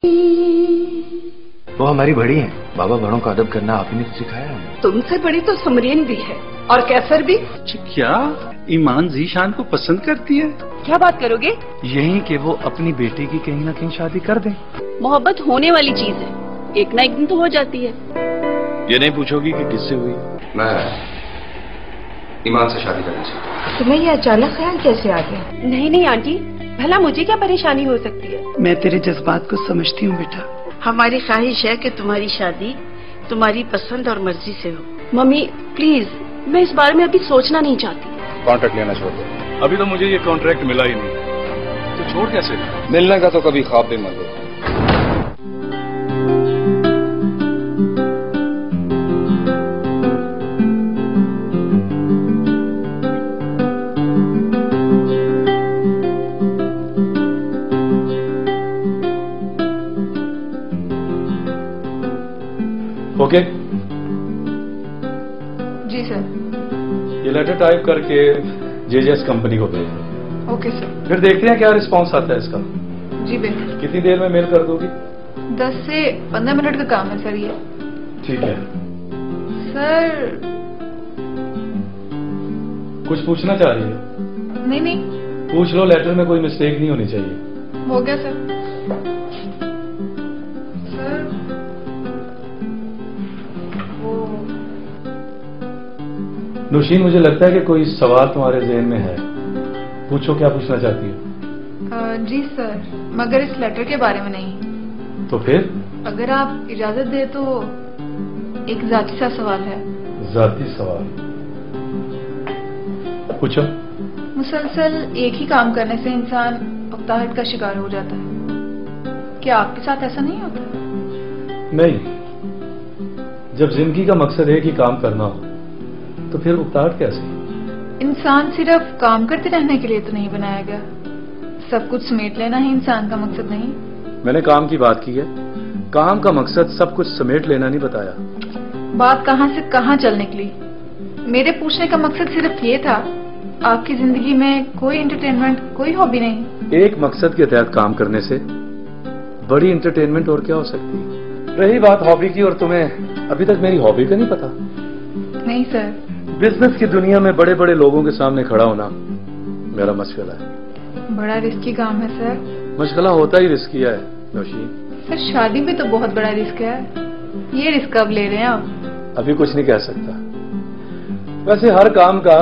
वो हमारी बड़ी हैं। बाबा बड़ों का अदब करना आप ही ने सिखाया हमें। तुमसे बड़ी तो समरीन भी है और कैसर भी। क्या ईमान जीशान को पसंद करती है? क्या बात करोगे? यही कि वो अपनी बेटी की कहीं ना कहीं शादी कर दें। मोहब्बत होने वाली चीज है, एक ना एक दिन तो हो जाती है। ये नहीं पूछोगी कि किससे हुई? मैं ईमान से शादी करना चाहता हूँ। तुम्हें ये अचानक ख्याल कैसे आ गया? नहीं आंटी, भला मुझे क्या परेशानी हो सकती है? मैं तेरे जज्बात को समझती हूँ बेटा। हमारी ख्वाहिश है कि तुम्हारी शादी तुम्हारी पसंद और मर्जी से हो। मम्मी प्लीज, मैं इस बारे में अभी सोचना नहीं चाहती। कॉन्ट्रैक्ट लेना छोड़ दो। अभी तो मुझे ये कॉन्ट्रैक्ट मिला ही नहीं, तो छोड़ कैसे? मिलने का तो कभी ख्वाब भी मत देखो। ओके जी सर। ये लेटर टाइप करके जेजेएस कंपनी को भेज दो। Okay sir. फिर देखते हैं क्या रिस्पांस आता है इसका। जी बिल्कुल। कितनी देर में मेल कर दोगी? 10 से 15 मिनट का काम है सर ये। ठीक है। सर कुछ पूछना चाह रही है? नहीं पूछ लो, लेटर में कोई मिस्टेक नहीं होनी चाहिए। हो गया सर। सर वो नौशीन, मुझे लगता है कि कोई सवाल तुम्हारे ज़हन में है। पूछो, क्या पूछना चाहती हो? जी सर, मगर इस लेटर के बारे में नहीं। तो फिर? अगर आप इजाजत दे तो एक जाती सा सवाल है। जाती सवाल? पूछो। मुसलसल एक ही काम करने से इंसान उकताहट का शिकार हो जाता है। क्या आपके साथ ऐसा नहीं होता? नहीं, जब जिंदगी का मकसद एक ही काम करना हो तो फिर उकताहट कैसे? इंसान सिर्फ काम करते रहने के लिए तो नहीं बनाया गया। सब कुछ समेट लेना ही इंसान का मकसद नहीं। मैंने काम की बात की है। काम का मकसद सब कुछ समेट लेना नहीं बताया। बात कहां से कहां चल निकली। मेरे पूछने का मकसद सिर्फ ये था, आपकी जिंदगी में कोई एंटरटेनमेंट, कोई हॉबी नहीं? एक मकसद के तहत काम करने से बड़ी एंटरटेनमेंट और क्या हो सकती है? रही बात हॉबी की, और तुम्हें अभी तक मेरी हॉबी का नहीं पता? नहीं सर। बिजनेस की दुनिया में बड़े बड़े लोगों के सामने खड़ा होना मेरा मशगला है। बड़ा रिस्की काम है सर। मशगला होता ही रिस्की है नौशीन। सर शादी भी तो बहुत बड़ा रिस्क है। ये रिस्क कब ले रहे हैं आप? अभी कुछ नहीं कह सकता। वैसे हर काम का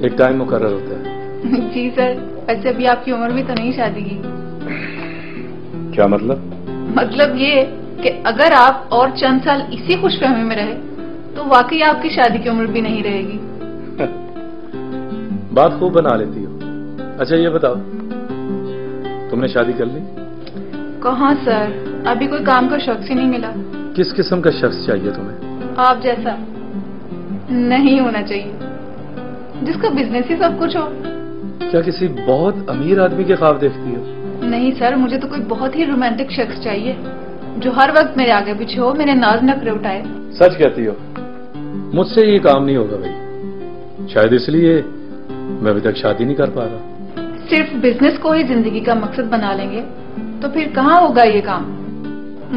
एक टाइम मुकर्रर होता है। जी सर, वैसे अभी आपकी उम्र भी तो नहीं शादी की। क्या मतलब? मतलब ये कि अगर आप और चंद साल इसी खुशफहमी में रहे तो वाकई आपकी शादी की उम्र भी नहीं रहेगी। बात खूब बना लेती हो। अच्छा ये बताओ, तुमने शादी कर ली? कहाँ सर, अभी कोई काम का शख्स ही नहीं मिला। किस किस्म का शख्स चाहिए तुम्हें? आप जैसा नहीं होना चाहिए, जिसका बिजनेस ही सब कुछ हो। क्या किसी बहुत अमीर आदमी के ख्वाब देखती हो? नहीं सर, मुझे तो कोई बहुत ही रोमांटिक शख्स चाहिए जो हर वक्त मेरे आगे पीछे हो, मेरे नाज नखरे उठाए। सच कहती हो? मुझसे ये काम नहीं होगा भाई। शायद इसलिए मैं अभी तक शादी नहीं कर पा रहा। सिर्फ बिजनेस को ही जिंदगी का मकसद बना लेंगे तो फिर कहाँ होगा ये काम।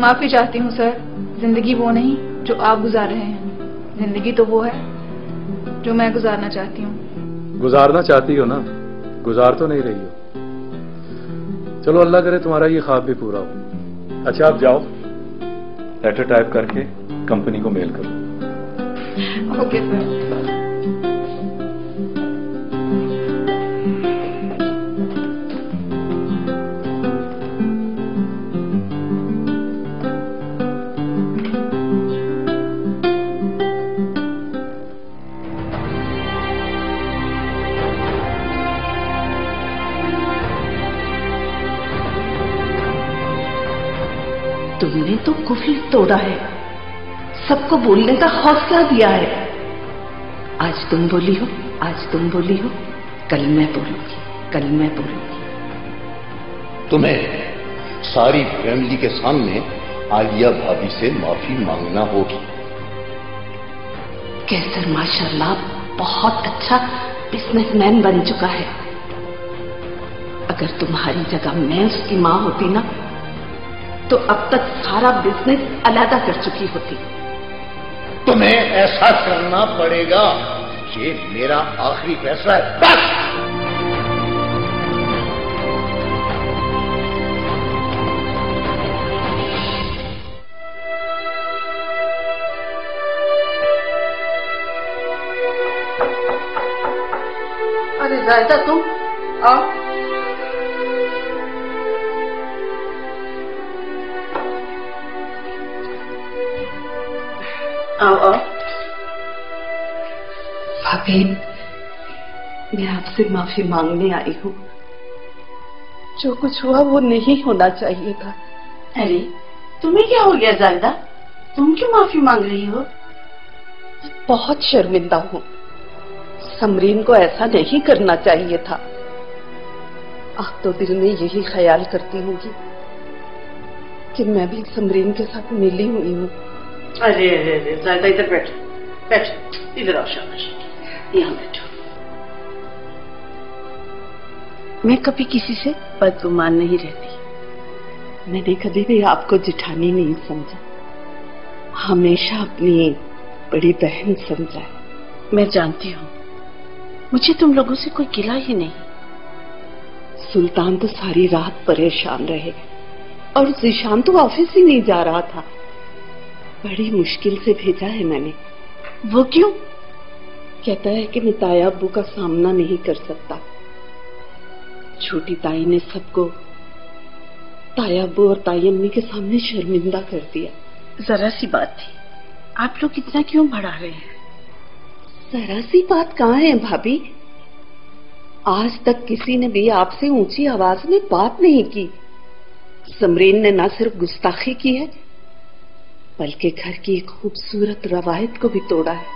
माफी चाहती हूँ सर, जिंदगी वो नहीं जो आप गुजार रहे हैं। जिंदगी तो वो है जो मैं गुजारना चाहती हूँ। गुजारना चाहती हो ना, गुजार तो नहीं रही हो। चलो अल्लाह करे तुम्हारा ये ख्वाब भी पूरा हो। अच्छा आप जाओ, लेटर टाइप करके कंपनी को मेल करो। Okay sir. तुमने तो कुफल तोड़ा है, सबको बोलने का हौसला दिया है। आज तुम बोली हो, आज तुम बोली हो, कल मैं बोलूंगी, कल मैं बोलूंगी। तुम्हें सारी फैमिली के सामने आलिया भाभी से माफी मांगना होगी। कैसर माशाल्लाह बहुत अच्छा बिजनेसमैन बन चुका है। अगर तुम्हारी जगह मैं उसकी माँ होती ना तो अब तक सारा बिजनेस अलहदा कर चुकी होती। तुम्हें ऐसा करना पड़ेगा, ये मेरा आखिरी फैसला है, बस। अरे जायदा तुम आओ। आओ आओ। भाभी, मैं आपसे माफी मांगने आई हूँ। जो कुछ हुआ वो नहीं होना चाहिए था। अरे तुम्हें क्या हो गया जायदा, तुम क्यों माफी मांग रही हो? बहुत शर्मिंदा हूँ। समरीन को ऐसा नहीं करना चाहिए था। आप तो दिल में यही ख्याल करती होंगी कि मैं भी समरीन के साथ मिली हुई हूँ। अरे अरे अरे जायदा, इधर बैठो, बैठो, इधर आओ, शाबाश, यहाँ बैठो। मैं कभी किसी से बदगुमान नहीं रहती। मैंने कभी भी आपको जिठानी नहीं समझा, हमेशा अपनी बड़ी बहन समझा है। मैं जानती हूँ, मुझे तुम लोगों से कोई गिला ही नहीं। सुल्तान तो सारी रात परेशान रहे और ज़ीशान तो ऑफिस ही नहीं जा रहा था। बड़ी मुश्किल से भेजा है मैंने। वो क्यों? कहता है कि मैं ताया अब्बू का सामना नहीं कर सकता। छोटी ताई ने सबको ताया अब्बू और ताई अम्मी के सामने शर्मिंदा कर दिया। जरा सी बात थी, आप लोग इतना क्यों बढ़ा रहे हैं? जरा सी बात कहाँ है भाभी? आज तक किसी ने भी आपसे ऊंची आवाज में बात नहीं की। समरीन ने न सिर्फ गुस्ताखी की है, बल्कि घर की एक खूबसूरत रवायत को भी तोड़ा है।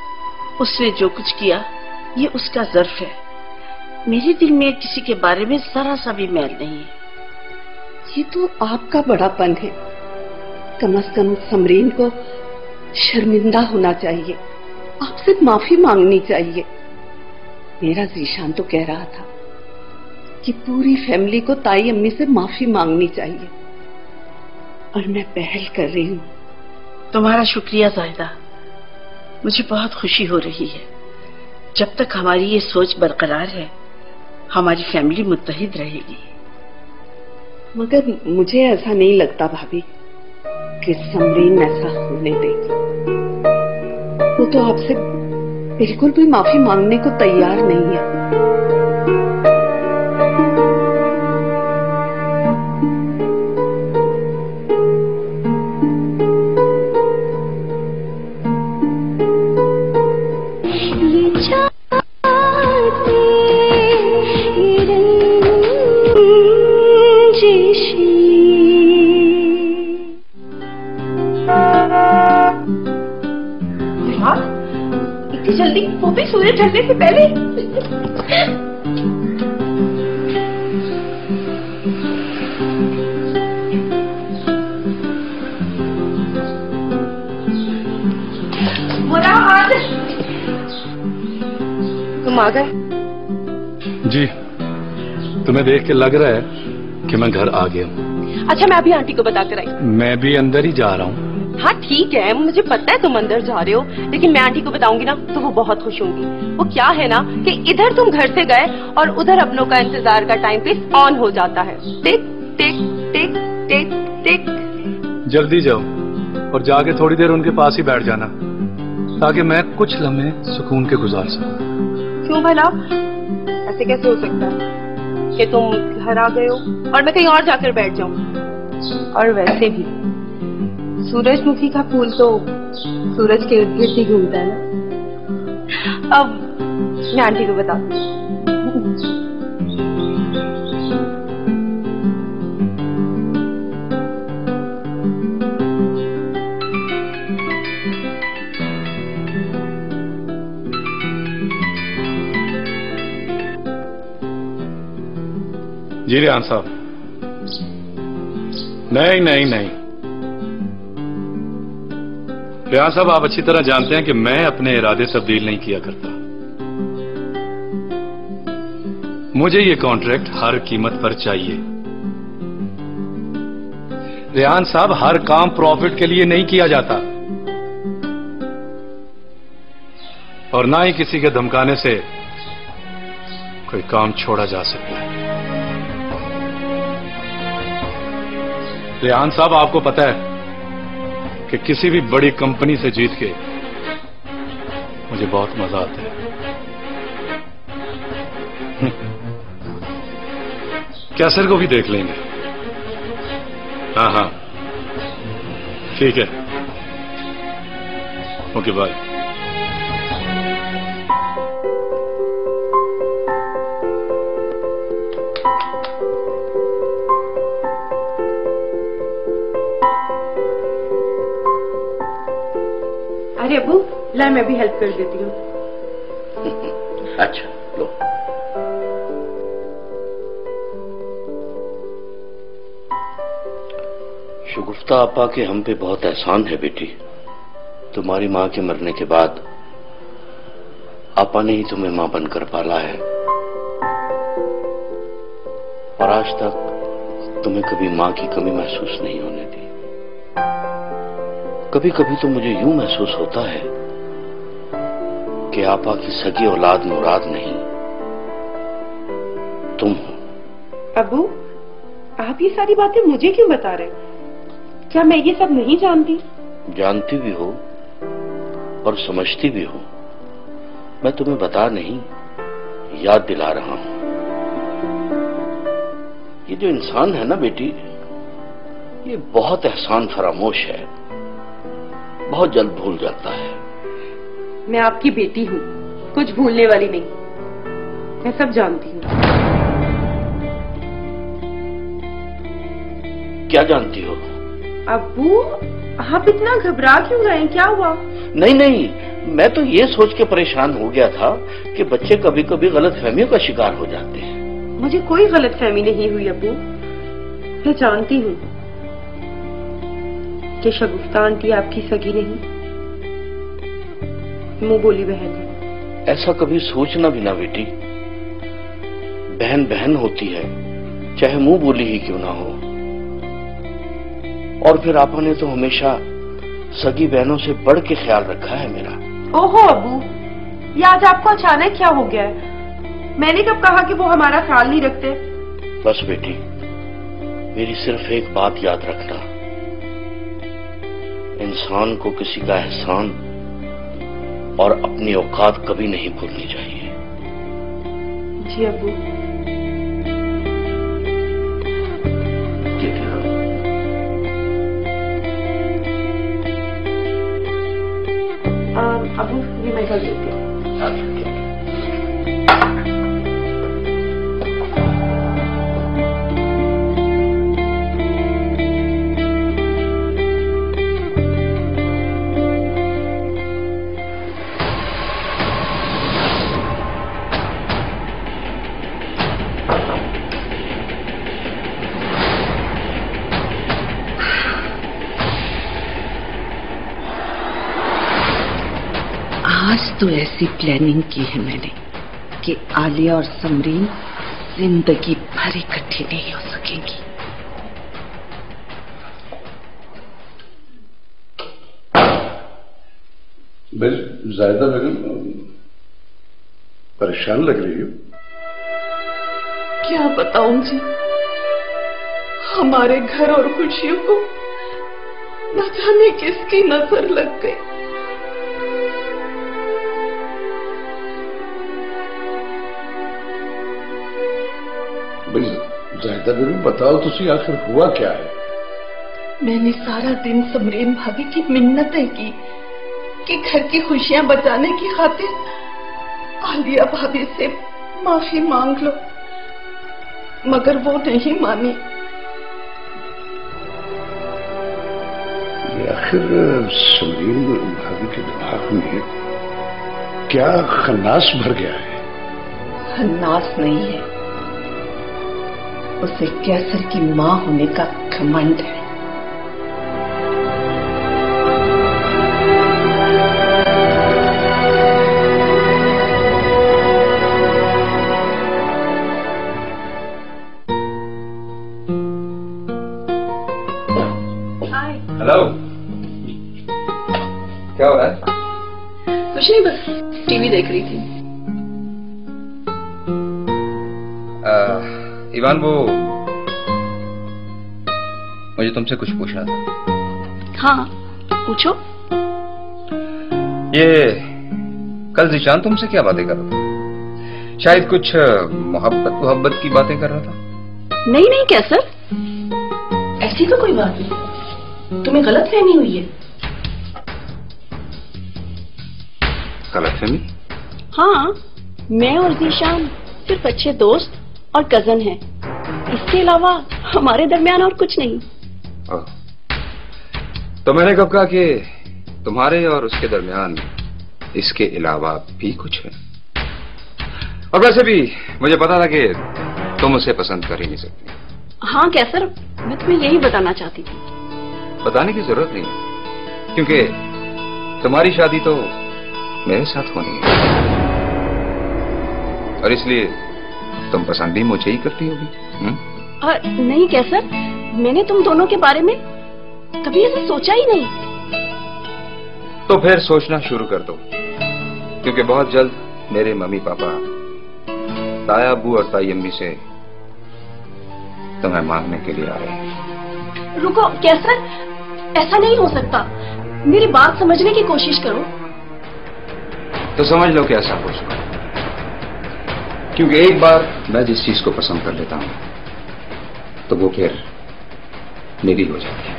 उसने जो कुछ किया ये उसका ज़र्फ है। मेरे दिल में किसी के बारे में जरा सा भी मैल नहीं है। ये तो आपका बड़ापन है। कम से कम समरीन को शर्मिंदा होना चाहिए, आपसे माफी मांगनी चाहिए। मेरा ज़ीशान तो कह रहा था कि पूरी फैमिली को ताई अम्मी से माफी मांगनी चाहिए, और मैं पहल कर रही हूँ। तुम्हारा शुक्रिया जायदा, मुझे बहुत खुशी हो रही है। जब तक हमारी ये सोच बरकरार है, हमारी फैमिली मुत्तहिद रहेगी। मगर मुझे ऐसा नहीं लगता भाभी कि समरीन ऐसा होने देगी। वो तो आपसे बिल्कुल भी माफी मांगने को तैयार नहीं है। जल्दी, वो भी सूरज ढलने से पहले। तुम आ गए? जी, तुम्हें देख के लग रहा है कि मैं घर आ गया हूँ। अच्छा, मैं अभी आंटी को बताकर आई। मैं भी अंदर ही जा रहा हूँ। हाँ ठीक है, मुझे पता है तुम अंदर जा रहे हो, लेकिन मैं आंटी को बताऊंगी ना तो वो बहुत खुश होंगी। वो क्या है ना कि इधर तुम घर से गए और उधर अपनों का इंतजार का टाइम पीस ऑन हो जाता है। टिक टिक टिक टिक टिक। जल्दी जाओ और जाके थोड़ी देर उनके पास ही बैठ जाना, ताकि मैं कुछ लम्हे सुकून के गुजार सकूं। क्यों भला? ऐसे कैसे हो सकता है कि तुम घर आ गए हो और मैं कहीं और जाकर बैठ जाऊं? और वैसे भी सूरजमुखी का फूल तो सूरज के इर्द गिर्द ही घूमता है ना। अब मैं आंटी को बताती हूँ। जी रेहान साहब, नहीं नहीं नहीं रेहान साहब, आप अच्छी तरह जानते हैं कि मैं अपने इरादे तब्दील नहीं किया करता। मुझे ये कॉन्ट्रैक्ट हर कीमत पर चाहिए। रेहान साहब, हर काम प्रॉफिट के लिए नहीं किया जाता, और ना ही किसी के धमकाने से कोई काम छोड़ा जा सकता है। रेहान साहब, आपको पता है कि किसी भी बड़ी कंपनी से जीत के मुझे बहुत मजा आता है। कैसर को भी देख लेंगे। हाँ हाँ, ठीक है, ओके बाय। अरे अबू, ला मैं भी हेल्प कर देती हूँ। अच्छा लो। शुगुफ्ता आपा के हम पे बहुत एहसान है बेटी। तुम्हारी माँ के मरने के बाद आपा ने ही तुम्हें माँ बनकर पाला है, और आज तक तुम्हें कभी माँ की कमी महसूस नहीं होने दी। कभी कभी तो मुझे यूं महसूस होता है कि आपा की सगी औलाद मुराद नहीं, तुम हो। अबू, आप ये सारी बातें मुझे क्यों बता रहे? क्या मैं ये सब नहीं जानती? जानती भी हो और समझती भी हो। मैं तुम्हें बता नहीं, याद दिला रहा हूं। ये जो इंसान है ना बेटी, ये बहुत एहसान फरामोश है, बहुत जल्द भूल जाता है। मैं आपकी बेटी हूँ, कुछ भूलने वाली नहीं। मैं सब जानती हूँ। क्या जानती हो? अब्बू, आप इतना घबरा क्यों गए? क्या हुआ? नहीं नहीं, मैं तो ये सोच के परेशान हो गया था कि बच्चे कभी कभी गलतफहमियों का शिकार हो जाते हैं। मुझे कोई गलतफहमी नहीं हुई अब्बू। मैं जानती हूँ कि शगुफ्ता आंटी आपकी सगी नहीं, मुंह बोली बहन है। ऐसा कभी सोचना भी ना बेटी। बहन बहन होती है, चाहे मुंह बोली ही क्यों ना हो। और फिर आपने तो हमेशा सगी बहनों से बढ़ के ख्याल रखा है मेरा। ओहो अब्बू, ये आज आपको अचानक क्या हो गया है? मैंने कब कहा कि वो हमारा ख्याल नहीं रखते? बस बेटी, मेरी सिर्फ एक बात याद रखना, इंसान को किसी का एहसान और अपनी औकात कभी नहीं भूलनी चाहिए। जी अब्बू। अब्बू, ये मैं कर देती हूँ। आज तो ऐसी प्लानिंग की है मैंने कि आलिया और समरीन जिंदगी भर इकट्ठी नहीं हो सकेंगी। जायदा बेगम, परेशान लग रही हो। क्या बताऊं जी, हमारे घर और खुशियों को न जाने किसकी नजर लग गई। जायदा बेगम, बताओ तुसी आखिर हुआ क्या है? मैंने सारा दिन समरीन भाभी की मिन्नतें की कि घर की खुशियां बचाने की खातिर आलिया भाभी से माफी मांग लो, मगर वो नहीं मानी। आखिर समरीन भाभी के दिमाग में क्या खन्नास भर गया है? खन्नास नहीं है, उसे कैसर की मां होने का घमंड है। हेलो, क्या हो रहा है? कुछ नहीं, बस टीवी देख रही थी। इवान, वो मुझे तुमसे कुछ पूछना था। हाँ, पूछो। ये कल जीशान तुमसे क्या बातें कर रहा था? शायद कुछ मोहब्बत की बातें कर रहा था। नहीं नहीं, क्या सर, ऐसी तो कोई बात नहीं, तुम्हें गलतफहमी हुई है। गलतफहमी? हाँ, मैं और जीशान सिर्फ अच्छे दोस्त और कजन हैं। इसके अलावा हमारे दरमियान और कुछ नहीं। तो मैंने कब कहा कि तुम्हारे और उसके दरमियान इसके अलावा भी कुछ है? और वैसे भी मुझे पता था कि तुम उसे पसंद कर ही नहीं सकती। हाँ क्या सर, मैं तुम्हें यही बताना चाहती थी। बताने की जरूरत नहीं है, क्योंकि तुम्हारी शादी तो मेरे साथ होनी है, और इसलिए तुम पसंद भी मुझे ही करती होगी। नहीं क्या सर, मैंने तुम दोनों के बारे में कभी ऐसा सोचा ही नहीं। तो फिर सोचना शुरू कर दो, क्योंकि बहुत जल्द मेरे मम्मी पापा, ताया अब्बू और ताई अम्मी से तुम्हें मांगने के लिए आ रहे हैं। रुको, क्या सर, ऐसा नहीं हो सकता। मेरी बात समझने की कोशिश करो। तो समझ लो कि ऐसा हो चुका, क्योंकि एक बार मैं जिस चीज को पसंद कर लेता हूं तो वो फिर मेरी हो जाती है।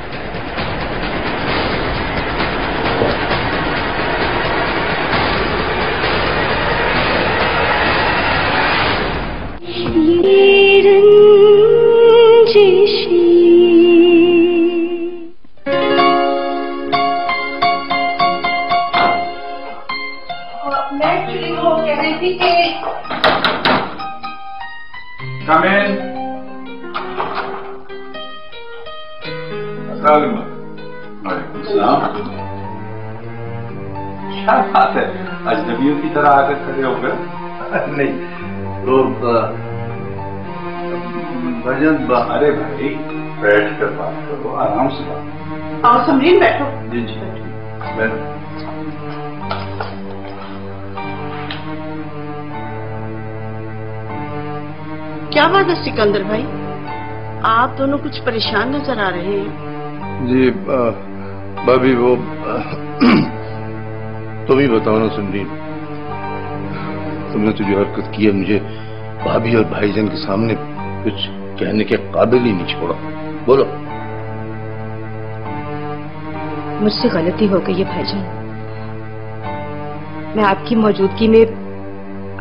मैं एक्चुअली वो कह रही थी कि Come in. क्या बात है, अजनबियों की तरह आकर खड़े हो गए? नहीं तो भजन, अरे भाई बैठ कर बात करो, आराम से बात। आओ समरीन, बैठो। जी जी, बैठो। क्या बात है सिकंदर भाई, आप दोनों कुछ परेशान नजर आ रहे हैं। जी भाभी, वो तुम ही बताओ ना समरीन, तुमने तो जो हरकत की है मुझे भाभी और भाईजान के सामने कुछ कहने के काबिल ही नहीं छोड़ा। बोलो। मुझसे गलती हो गई है भाईजान, मैं आपकी मौजूदगी में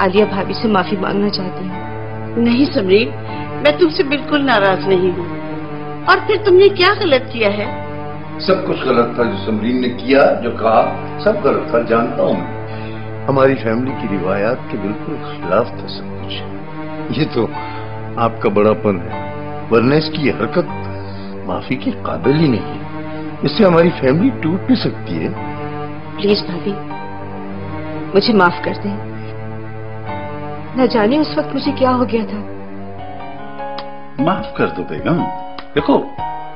आलिया भाभी से माफी मांगना चाहती हूँ। नहीं समरीन, मैं तुमसे बिल्कुल नाराज नहीं हूँ। और फिर तुमने क्या गलत किया है? सब कुछ गलत था जो समरीन ने किया, जो कहा, सब गलत था, जानता हूँ मैं। हमारी फैमिली की रिवायात के बिल्कुल खिलाफ था सब कुछ। ये तो आपका बड़ापन है, वरना इसकी ये हरकत माफी के काबिल ही नहीं है। इससे हमारी फैमिली टूट भी सकती है। प्लीज भाभी, मुझे माफ कर दें। न जाने उस वक्त मुझे क्या हो गया था। माफ कर दो बेगम। देखो,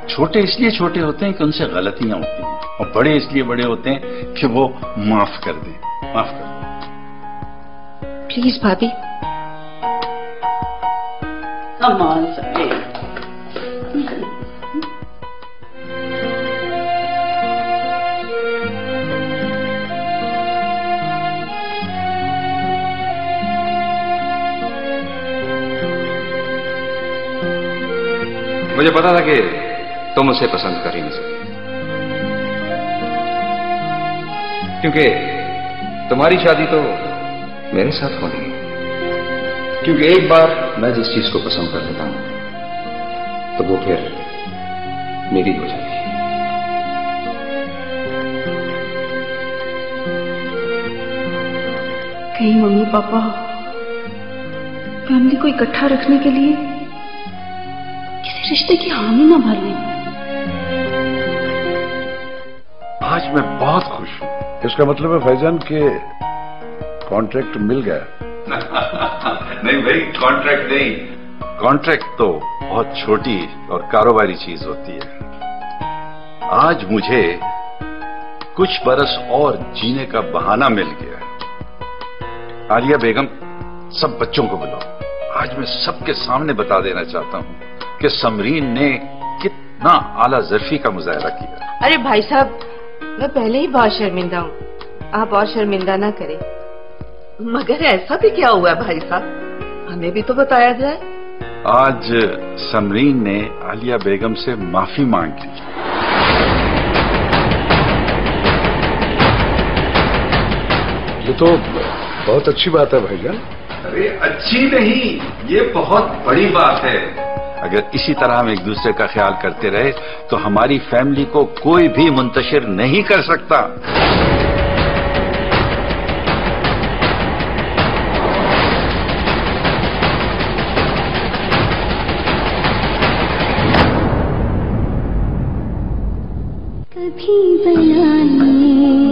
छोटे इसलिए छोटे होते हैं कि उनसे गलतियां होती हैं, और बड़े इसलिए बड़े होते हैं कि वो माफ कर दें। माफ कर दो प्लीज भाभी। कमाल समरीन। मुझे पता था कि तुम उसे पसंद कर ही नहीं सकती, क्योंकि तुम्हारी शादी तो मेरे साथ होनी है। क्योंकि एक बार मैं जिस चीज को पसंद कर लेता हूं तो वो फिर मेरी हो जाती है। कहीं मम्मी पापा फैमिली को इकट्ठा रखने के लिए किसी रिश्ते की हामी ना भर लें। आज मैं बहुत खुश हूँ। इसका मतलब है फैजान के कॉन्ट्रैक्ट मिल गया। नहीं भाई, कॉन्ट्रैक्ट नहीं, कॉन्ट्रैक्ट तो बहुत छोटी और कारोबारी चीज होती है। आज मुझे कुछ बरस और जीने का बहाना मिल गया है। आलिया बेगम, सब बच्चों को बुलाओ। आज मैं सबके सामने बता देना चाहता हूं कि समरीन ने कितना आला ज़र्फी का मुजाहरा किया। अरे भाई साहब, मैं पहले ही बहुत शर्मिंदा हूँ, आप और शर्मिंदा ना करें। मगर ऐसा भी क्या हुआ भाई साहब, हमें भी तो बताया जाए। आज समरीन ने आलिया बेगम से माफी मांग ली। ये तो बहुत अच्छी बात है भाईजान। अरे अच्छी नहीं, ये बहुत बड़ी बात है। अगर इसी तरह हम एक दूसरे का ख्याल करते रहे तो हमारी फैमिली को कोई भी मुंतशिर नहीं कर सकता। कभी बनाए